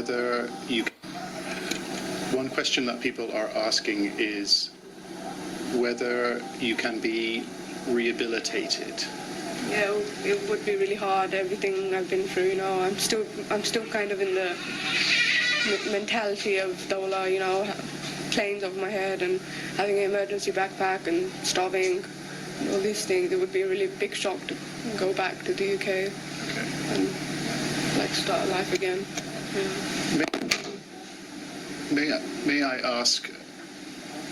whether you... One question that people are asking is whether you can be rehabilitated. Yeah, it would be really hard. Everything I've been through, I'm still kind of in the mentality of Dola, planes over my head and having an emergency backpack and starving, and all these things. It would be a really big shock to go back to the UK and start life again. Yeah. May I ask,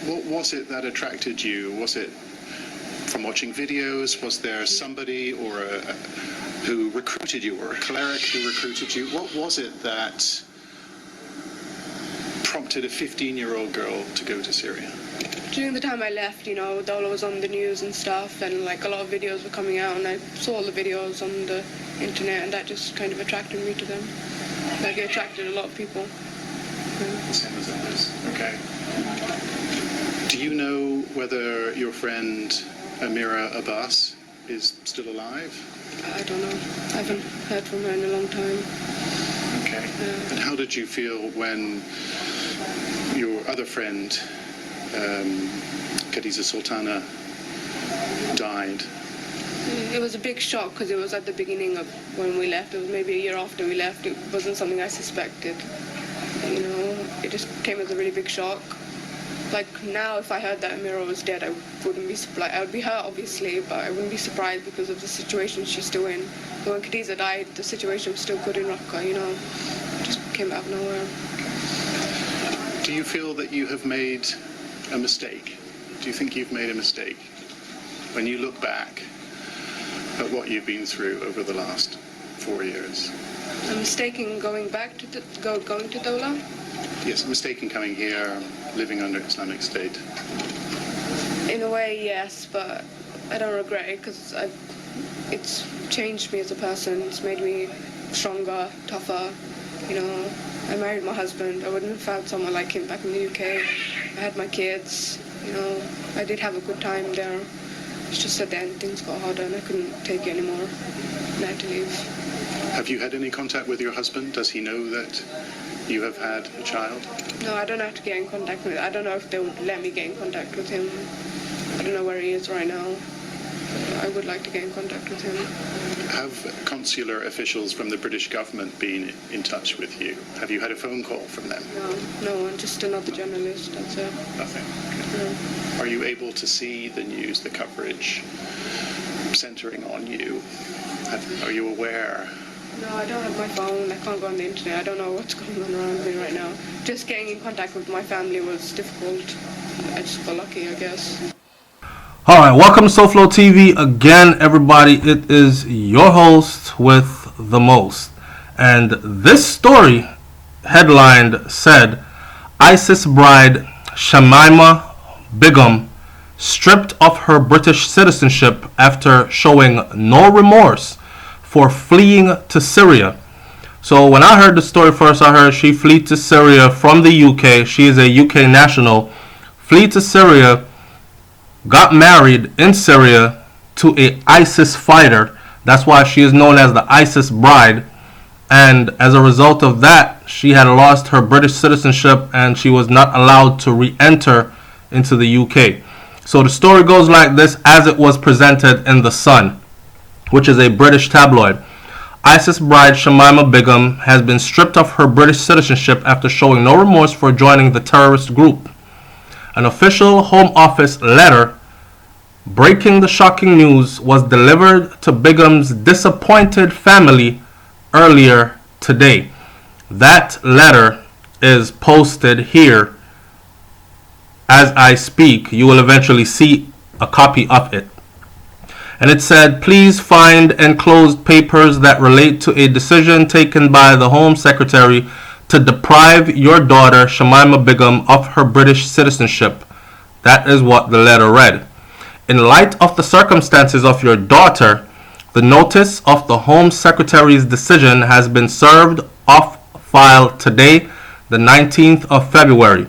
what was it that attracted you? Was it from watching videos? Was there somebody who recruited you, or a cleric who recruited you? What was it that prompted a 15-year-old girl to go to Syria? During the time I left, Dola was on the news and stuff, and a lot of videos were coming out, and I saw all the videos on the internet, and that just kind of attracted me to them. It attracted a lot of people. The same as others. Okay. Do you know whether your friend Amira Abbas is still alive? I don't know. I haven't heard from her in a long time. Okay. And how did you feel when your other friend, Khadija Sultana, died? It was a big shock because it was at the beginning of when we left. It was maybe a year after we left. It wasn't something I suspected. It just came as a really big shock. Now, if I heard that Amira was dead, I wouldn't be surprised. I would be hurt, obviously, but I wouldn't be surprised because of the situation she's still in. But when Khadija died, the situation was still good in Raqqa, It just came out of nowhere. Do you feel that you have made a mistake? Do you think you've made a mistake when you look back at what you've been through over the last 4 years? A mistake in going back to going to Dola? Yes, a mistake in coming here, living under Islamic State. In a way, yes, but I don't regret it because it's changed me as a person. It's made me stronger, tougher. I married my husband. I wouldn't have found someone like him back in the UK. I had my kids. I did have a good time there. It's just at the end things got harder and I couldn't take it anymore. And I had to leave. Have you had any contact with your husband? Does he know that you have had a child? No, I don't have to get in contact with him. I don't know if they would let me get in contact with him. I don't know where he is right now. I would like to get in contact with him. Have consular officials from the British government been in touch with you? Have you had a phone call from them? No one, just another journalist, that's it. Nothing? Okay. No. Are you able to see the news, the coverage centering on you? Are you aware? No, I don't have my phone. I can't go on the internet. I don't know what's going on around me right now. Just getting in contact with my family was difficult. I just got lucky, I guess. Alright, welcome to SouFLoTV again, everybody. It is your host with the most. And this story, headlined, said, ISIS bride Shamima Begum stripped of her British citizenship after showing no remorse for fleeing to Syria. So when I heard the story first, I heard she fled to Syria from the UK. She is a UK national. Fled to Syria, got married in Syria to a ISIS fighter. That's why she is known as the ISIS bride. And as a result of that, she had lost her British citizenship and she was not allowed to re-enter into the UK. So the story goes like this as it was presented in The Sun, which is a British tabloid. ISIS bride Shamima Begum has been stripped of her British citizenship after showing no remorse for joining the terrorist group. An official Home Office letter breaking the shocking news was delivered to Begum's disappointed family earlier today. That letter is posted here as I speak. You will eventually see a copy of it. And it said, please find enclosed papers that relate to a decision taken by the Home Secretary to deprive your daughter Shamima Begum of her British citizenship. That is what the letter read. In light of the circumstances of your daughter, the notice of the Home Secretary's decision has been served off file today, the 19th of February,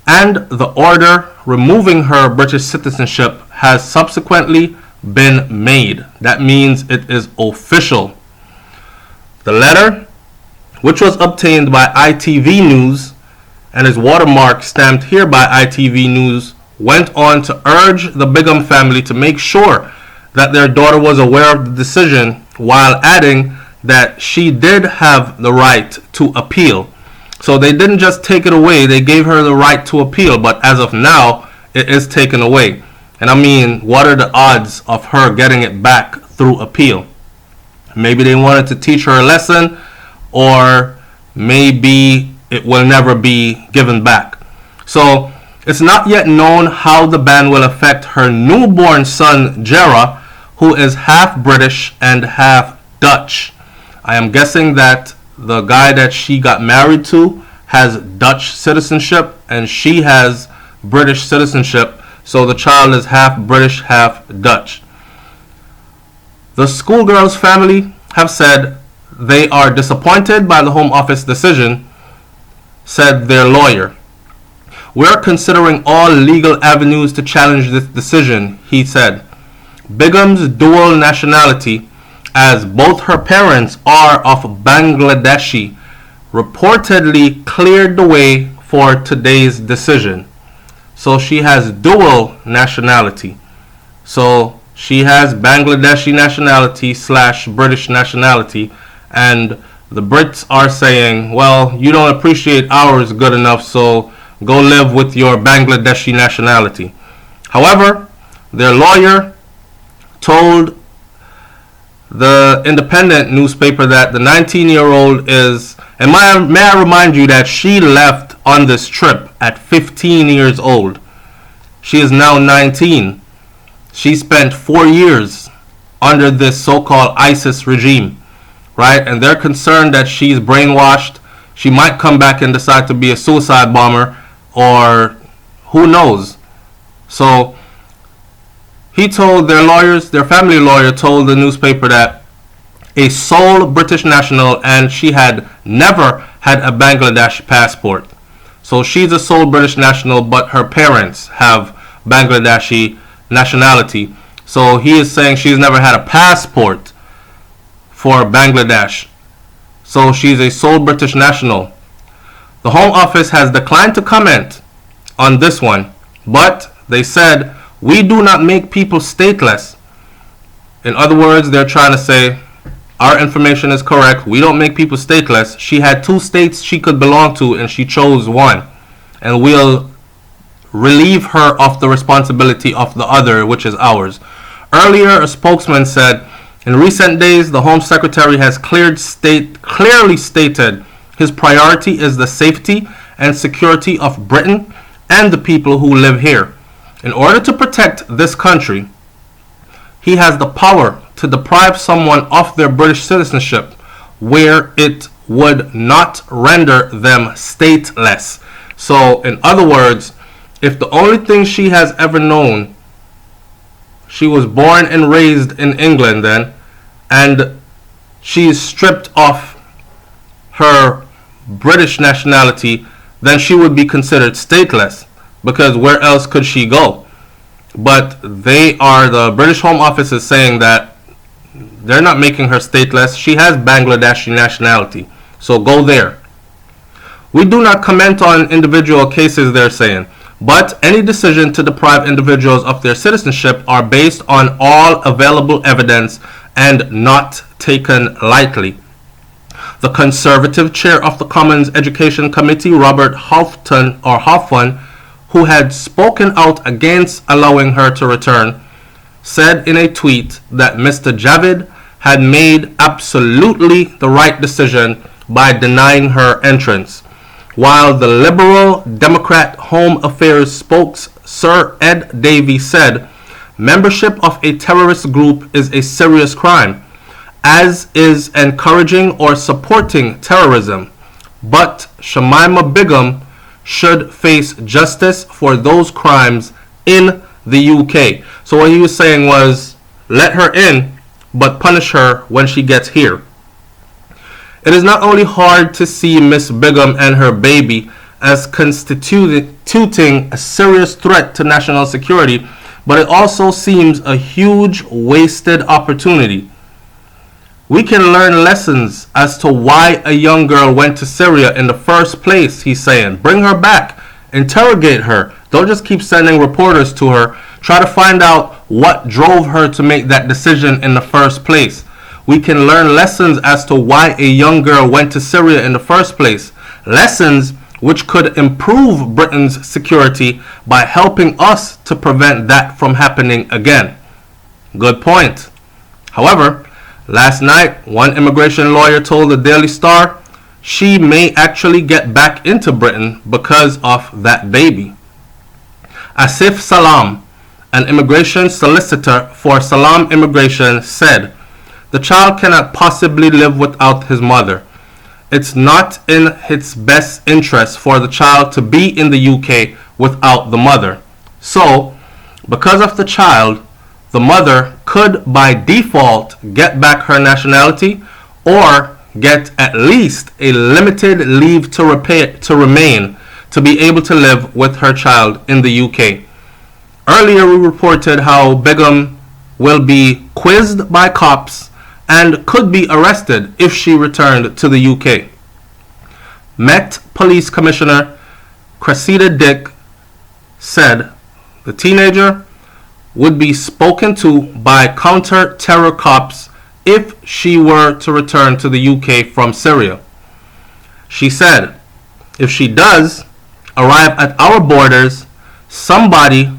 and the order removing her British citizenship has subsequently been made. That means it is official. The letter, which was obtained by ITV News and is watermark stamped here by ITV News, went on to urge the Bigham family to make sure that their daughter was aware of the decision, while adding that she did have the right to appeal. So they didn't just take it away, they gave her the right to appeal, but as of now, it is taken away. And I mean, what are the odds of her getting it back through appeal? Maybe they wanted to teach her a lesson, or maybe it will never be given back. So it's not yet known how the ban will affect her newborn son, Jera, who is half British and half Dutch. I am guessing that the guy that she got married to has Dutch citizenship and she has British citizenship, so the child is half British, half Dutch. The schoolgirl's family have said they are disappointed by the Home Office decision, said their lawyer. "We're considering all legal avenues to challenge this decision," he said. Bigham's dual nationality, as both her parents are of Bangladeshi, reportedly cleared the way for today's decision. So she has dual nationality. So she has Bangladeshi nationality / British nationality, and the Brits are saying, well, you don't appreciate ours good enough, so go live with your Bangladeshi nationality. However, their lawyer told the Independent newspaper that the 19-year-old is, and may I remind you that she left on this trip at 15 years old. She is now 19. She spent 4 years under this so-called ISIS regime, right? And they're concerned that she's brainwashed. She might come back and decide to be a suicide bomber, or who knows. So he told their lawyers, their family lawyer told the newspaper that a sole British national, and she had never had a Bangladesh passport. So she's a sole British national, but her parents have Bangladeshi nationality. So he is saying she's never had a passport for Bangladesh. So she's a sole British national. The Home Office has declined to comment on this one, but they said, we do not make people stateless. In other words, they're trying to say, our information is correct. We don't make people stateless. She had 2 states she could belong to, and she chose one. And we'll relieve her of the responsibility of the other, which is ours. Earlier, a spokesman said, in recent days, the Home Secretary has clearly stated his priority is the safety and security of Britain and the people who live here. In order to protect this country, he has the power to deprive someone of their British citizenship where it would not render them stateless. So, in other words, if the only thing she has ever known, she was born and raised in England then, and she is stripped of her British nationality, then she would be considered stateless, because where else could she go? But the British Home Office is saying that they're not making her stateless. She has Bangladeshi nationality, so go there. We do not comment on individual cases, they're saying, but any decision to deprive individuals of their citizenship are based on all available evidence and not taken lightly. The Conservative chair of the Commons Education Committee, Robert Halfon, who had spoken out against allowing her to return, said in a tweet that Mr. Javid had made absolutely the right decision by denying her entrance, while the Liberal Democrat Home Affairs spokesman Sir Ed Davey said, membership of a terrorist group is a serious crime, as is encouraging or supporting terrorism, but Shamima Begum should face justice for those crimes in the UK. So what he was saying was, let her in, but punish her when she gets here. It is not only hard to see Miss Begum and her baby as constituting a serious threat to national security, but it also seems a huge wasted opportunity. We can learn lessons as to why a young girl went to Syria in the first place, he's saying. Bring her back. Interrogate her. Don't just keep sending reporters to her. Try to find out what drove her to make that decision in the first place. We can learn lessons as to why a young girl went to Syria in the first place. Lessons which could improve Britain's security by helping us to prevent that from happening again. Good point. However, last night, one immigration lawyer told the Daily Star she may actually get back into Britain because of that baby. Asif Salam, an immigration solicitor for Salam Immigration, said, "The child cannot possibly live without his mother. It's not in its best interest for the child to be in the UK without the mother. So, because of the child, the mother could by default get back her nationality or get at least a limited leave to remain to be able to live with her child in the UK. Earlier we reported how Begum will be quizzed by cops and could be arrested if she returned to the UK. Met Police Commissioner Cressida Dick said the teenager would be spoken to by counter-terror cops if she were to return to the UK from Syria. She said, if she does arrive at our borders, somebody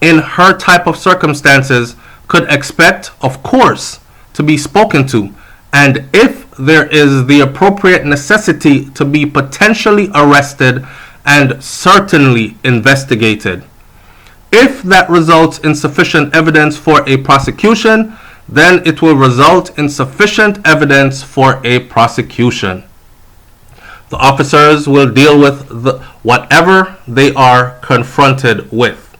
in her type of circumstances could expect, of course, to be spoken to, and if there is the appropriate necessity to be potentially arrested and certainly investigated. If that results in sufficient evidence for a prosecution, then it will result in sufficient evidence for a prosecution. The officers will deal with whatever they are confronted with.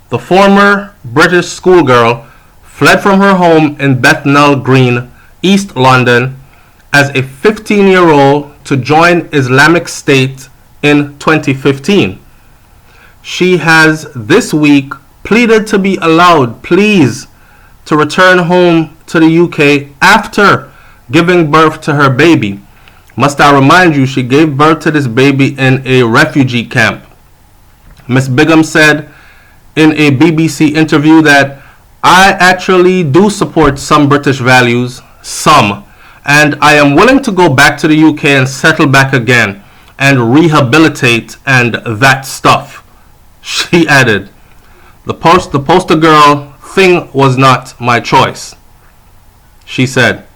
The former British schoolgirl fled from her home in Bethnal Green, East London, as a 15-year-old to join Islamic State in 2015. She has this week pleaded to be allowed, please, to return home to the UK after giving birth to her baby. Must I remind you, she gave birth to this baby in a refugee camp. Miss Begum said in a BBC interview that I actually do support some British values, some, and I am willing to go back to the UK and settle back again and rehabilitate and that stuff. She added, the poster girl thing was not my choice, she said.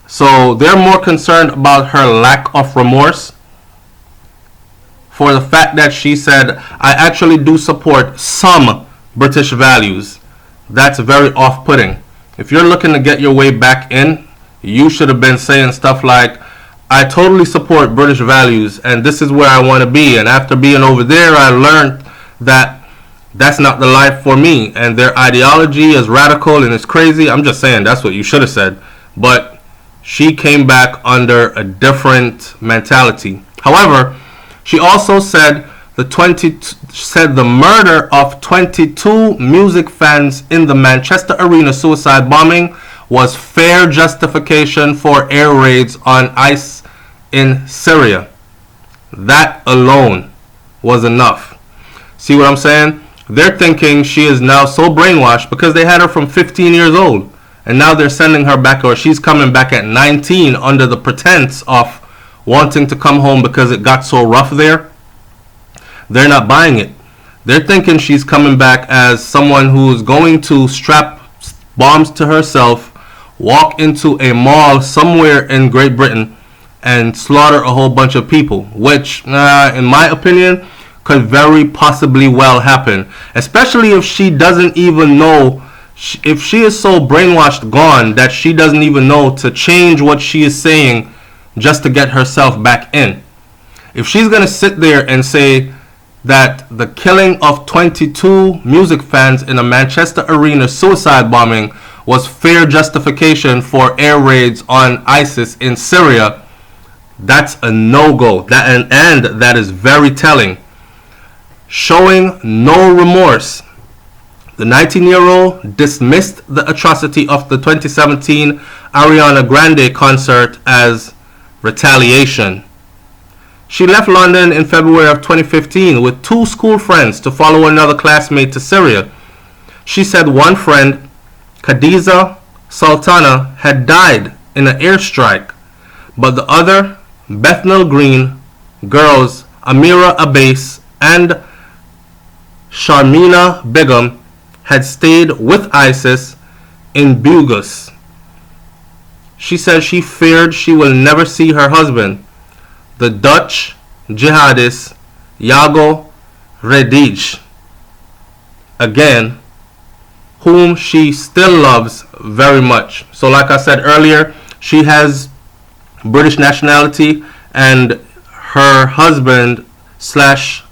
So they're more concerned about her lack of remorse for the fact that she said, I actually do support some British values. That's very off-putting. If you're looking to get your way back in, you should have been saying stuff like, I totally support British values and this is where I want to be, and after being over there I learned that that's not the life for me and their ideology is radical and it's crazy. I'm just saying that's what you should have said, but she came back under a different mentality. However, she also said the murder of 22 music fans in the Manchester Arena suicide bombing was fair justification for air raids on ICE in Syria. That alone was enough. See what I'm saying? They're thinking she is now so brainwashed because they had her from 15 years old. And now they're sending her back, or she's coming back at 19 under the pretense of wanting to come home because it got so rough there. They're not buying it. They're thinking she's coming back as someone who's going to strap bombs to herself, walk into a mall somewhere in Great Britain and slaughter a whole bunch of people, which, in my opinion, could very possibly well happen, especially if she doesn't even know, if she is so brainwashed gone that she doesn't even know to change what she is saying just to get herself back in. If she's going to sit there and say that the killing of 22 music fans in a Manchester Arena suicide bombing was fair justification for air raids on ISIS in Syria, that's a no-go. And that is very telling. Showing no remorse, the 19-year-old dismissed the atrocity of the 2017 Ariana Grande concert as retaliation. She left London in February of 2015 with 2 school friends to follow another classmate to Syria. She said one friend, Khadija Sultana, had died in an airstrike, but the other, Bethnal Green girls Amira Abbas and Sharmina Begum, had stayed with ISIS in Bugus. She said she feared she will never see her husband, the Dutch jihadist Yago Redich, again, whom she still loves very much. So like I said earlier, she has British nationality, and her husband slash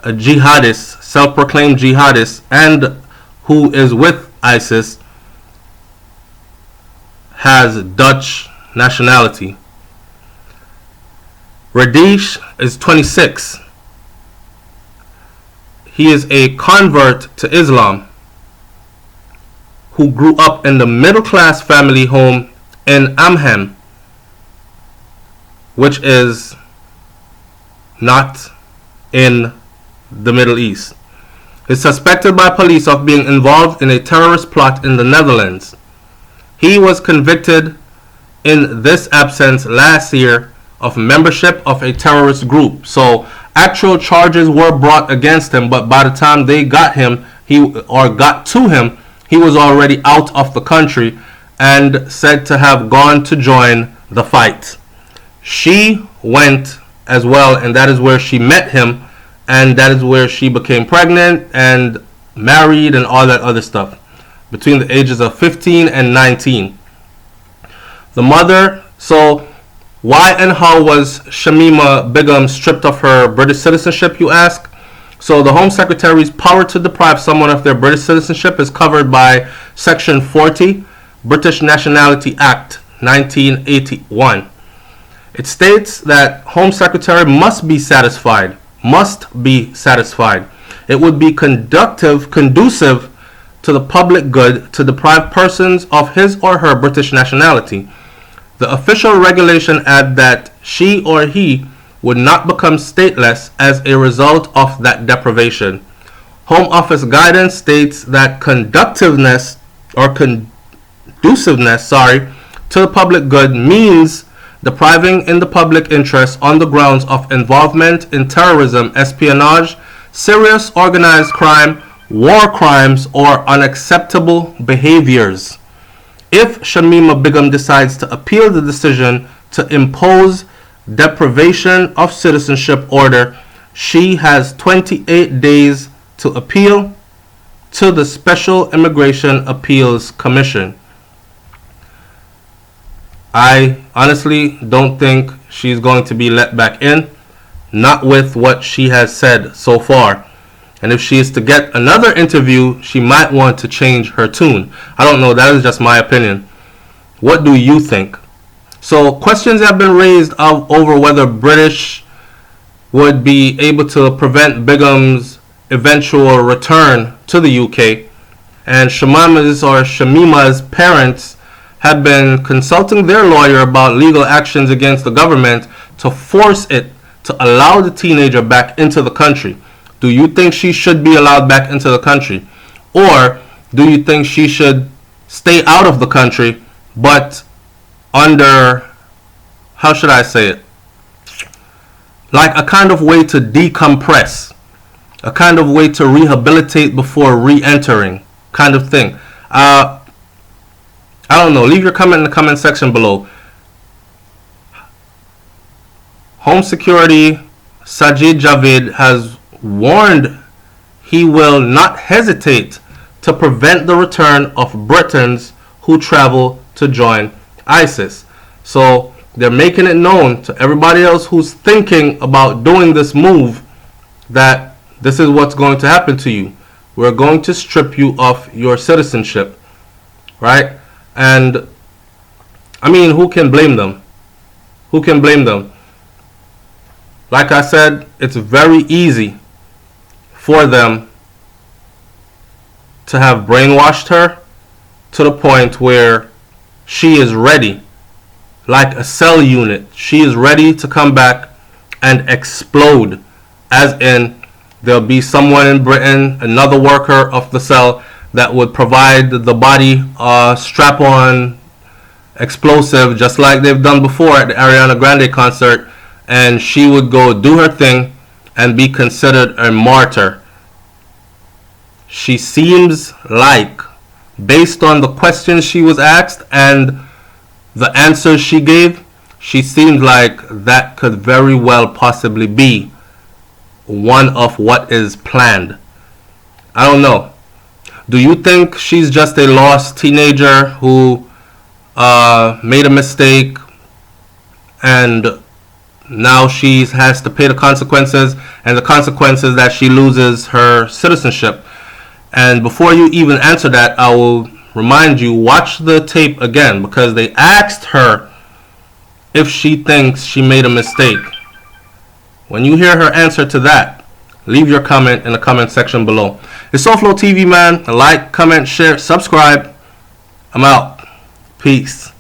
a jihadist, self-proclaimed jihadist, and who is with ISIS, has Dutch nationality. Radish is 26. He is a convert to Islam who grew up in the middle-class family home in Amman, which is not in the Middle East. He is suspected by police of being involved in a terrorist plot in the Netherlands. He was convicted in this absence last year of membership of a terrorist group. So actual charges were brought against him, but by the time they got him, got to him, he was already out of the country and said to have gone to join the fight. She went as well, and that is where she met him, and that is where she became pregnant and married and all that other stuff between the ages of 15 and 19. The mother, so why and how was Shamima Begum stripped of her British citizenship, you ask? So the Home Secretary's power to deprive someone of their British citizenship is covered by Section 40, British Nationality Act 1981. It states that Home Secretary must be satisfied. It would be conducive to the public good to deprive persons of his or her British nationality. The official regulation adds that she or he would not become stateless as a result of that deprivation. Home Office guidance states that conduciveness to the public good means depriving in the public interest on the grounds of involvement in terrorism, espionage, serious organized crime, war crimes, or unacceptable behaviors. If Shamima Begum decides to appeal the decision to impose deprivation of citizenship order, she has 28 days to appeal to the Special Immigration Appeals Commission. I honestly don't think she's going to be let back in, not with what she has said so far. And if she is to get another interview, she might want to change her tune. I don't know, that is just my opinion. What do you think? So questions have been raised over whether British would be able to prevent Begum's eventual return to the UK. And Shamima's parents have been consulting their lawyer about legal actions against the government to force it to allow the teenager back into the country. Do you think she should be allowed back into the country? Or do you think she should stay out of the country, but under, how should I say it? Like a kind of way to decompress, a kind of way to rehabilitate before re-entering, kind of thing. I don't know. Leave your comment in the comment section below. Home Security Sajid Javid has warned he will not hesitate to prevent the return of Britons who travel to join ISIS. So they're making it known to everybody else who's thinking about doing this move that this is what's going to happen to you. We're going to strip you of your citizenship, right? And I mean, who can blame them? Who can blame them? Like I said, it's very easy for them to have brainwashed her to the point where she is ready, like a cell unit. She is ready to come back and explode, as in there'll be someone in Britain, another worker of the cell, that would provide the body strap-on explosive, just like they've done before at the Ariana Grande concert, and she would go do her thing and be considered a martyr. She seems like, based on the questions she was asked and the answers she gave, she seems like that could very well possibly be one of what is planned. I don't know. Do you think she's just a lost teenager who made a mistake and now she has to pay the consequences, and the consequences that she loses her citizenship? And before you even answer that, I will remind you, watch the tape again, because they asked her if she thinks she made a mistake. When you hear her answer to that, leave your comment in the comment section below. It's SouFLoTV, man. Like, comment, share, subscribe. I'm out. Peace.